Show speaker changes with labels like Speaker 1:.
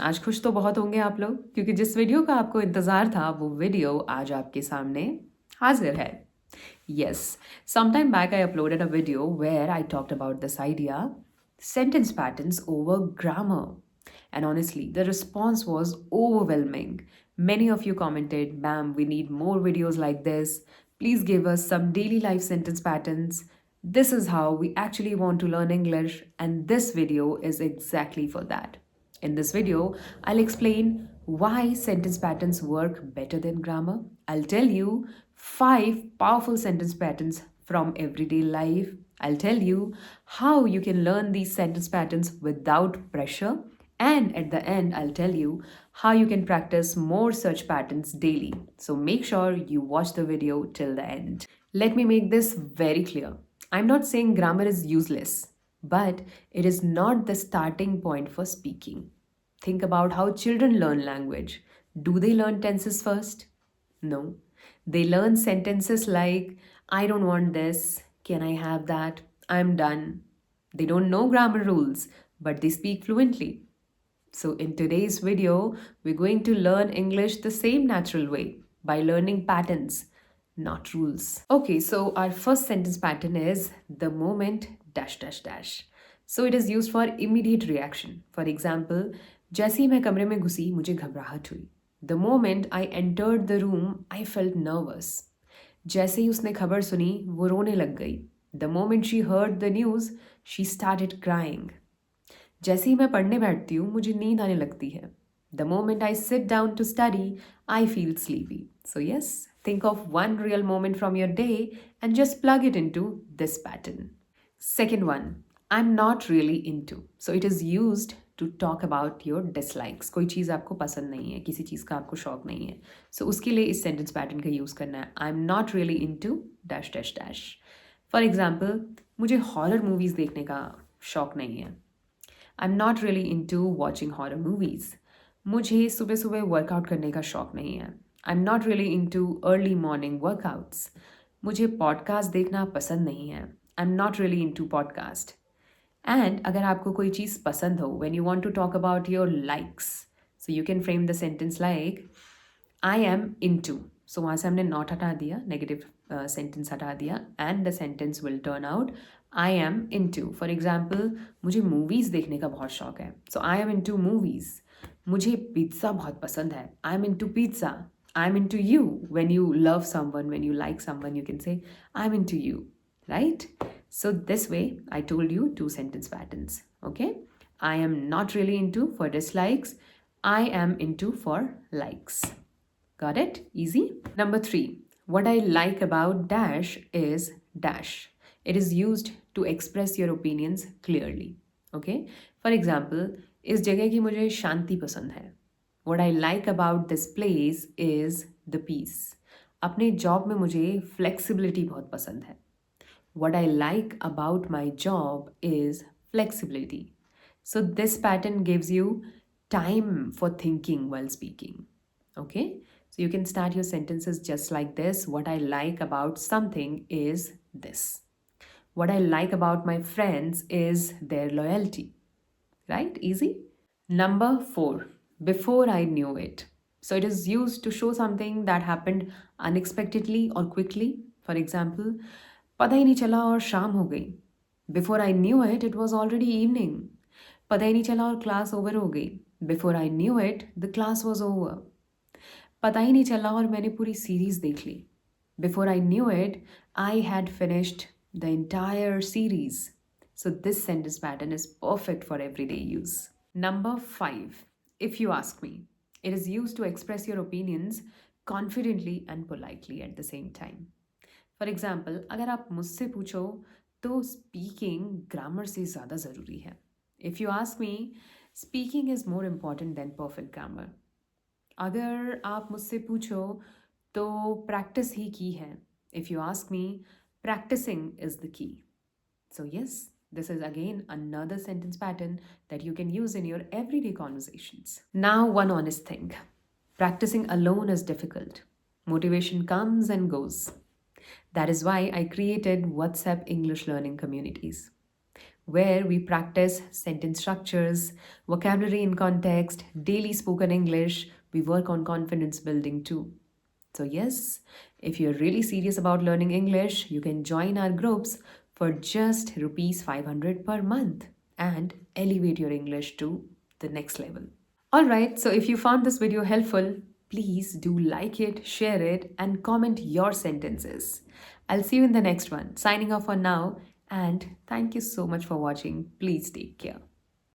Speaker 1: आज खुश तो बहुत होंगे आप लोग क्योंकि जिस वीडियो का आपको इंतज़ार था वो वीडियो आज आपके सामने हाजिर है. Yes, sometime back I uploaded a video where I talked about this idea, sentence patterns over grammar. And honestly, the response was overwhelming. Many of you commented, "Ma'am, we need more videos like this. Please give us some daily life sentence patterns. This is how we actually want to learn English, and this video is exactly for that." In this video, I'll explain why sentence patterns work better than grammar. I'll tell you 5 powerful sentence patterns from everyday life. I'll tell you how you can learn these sentence patterns without pressure. And at the end, I'll tell you how you can practice more such patterns daily. So make sure you watch the video till the end. Let me make this very clear. I'm not saying grammar is useless, but it is not the starting point for speaking. Think about how children learn language. Do they learn tenses first? No. They learn sentences like, "I don't want this, can I have that, I'm done." They don't know grammar rules, but they speak fluently. So, in today's video, we're going to learn English the same natural way by learning patterns, not rules. Okay, so our first sentence pattern is the moment dash dash dash. So, it is used for immediate reaction. For example, जैसे ही मैं कमरे में घुसी मुझे घबराहट हुई. The moment I entered the room, I felt nervous. जैसे ही उसने खबर सुनी वो रोने लग गई. The moment she heard the news, she started crying. जैसे ही मैं पढ़ने बैठती हूँ मुझे नींद आने लगती है. The moment I sit down to study, I feel sleepy. So yes, think of one real moment from your day and just plug it into this pattern. Second one, I'm not really into. So it is used to talk about your dislikes. कोई चीज़ आपको पसंद नहीं है, किसी चीज़ का आपको शौक नहीं है. So उसके लिए इस sentence pattern का यूज़ करना है. I'm not really into dash dash dash. For example, मुझे horror movies देखने का शौक नहीं है. I'm not really into watching horror movies. मुझे सुबह सुबह वर्कआउट करने का शौक नहीं है. I'm not really into early morning workouts. मुझे पॉडकास्ट देखना पसंद नहीं है. I'm not really into podcast. And अगर आपको कोई चीज़ पसंद हो, when you want to talk about your likes, so you can frame the sentence like, I am into. So वहाँ से हमने not हटा दिया, negative sentence हटा दिया, and the sentence will turn out, I am into. For example, मुझे movies देखने का बहुत शौक है. So I am into movies. मुझे पिज़्ज़ा बहुत पसंद है. I am into pizza. I am into you. When you love someone, when you like someone, you can say, I'm into you, right? So this way, I told you 2 sentence patterns, okay? I am not really into for dislikes. I am into for likes. Got it? Easy? Number 3, what I like about dash is dash. It is used to express your opinions clearly, okay? For example, इस जगह की मुझे शांति पसंद है. What I like about this place is the peace. अपने job में मुझे flexibility बहुत पसंद है. What I like about my job is flexibility. So this pattern gives you time for thinking while speaking. Okay? So you can start your sentences just like this. What I like about something is this. What I like about my friends is their loyalty. Right? Easy? Number 4, before I knew it. So it is used to show something that happened unexpectedly or quickly. For example, पता ही नहीं चला और शाम हो गई. Before I knew it, it was already evening. पता ही नहीं चला और क्लास ओवर हो गई. Before I knew it, the class was over. पता ही नहीं चला और मैंने पूरी सीरीज देख ली. Before I knew it, I had finished the entire series. So this sentence pattern is perfect for everyday use. Number 5, if you ask me, it is used to express your opinions confidently and politely at the same time. For example, अगर आप मुझसे पूछो तो speaking grammar से ज़्यादा ज़रूरी है. If you ask me, speaking is more important than perfect grammar. अगर आप मुझसे पूछो तो प्रैक्टिस ही की है. If you ask me, practicing is the key. So yes, this is again another sentence pattern that you can use in your everyday conversations. Now, one honest thing. Practicing alone is difficult. Motivation comes and goes. That is why I created WhatsApp English learning communities. where we practice sentence structures, vocabulary in context, daily spoken English. We work on confidence building too. So, yes, if you're really serious about learning English, you can join our groups for just rupees 500 per month and elevate your English to the next level. Alright, so if you found this video helpful, please do like it, share it, and comment your sentences. I'll see you in the next one. Signing off for now, and thank you so much for watching. Please take care.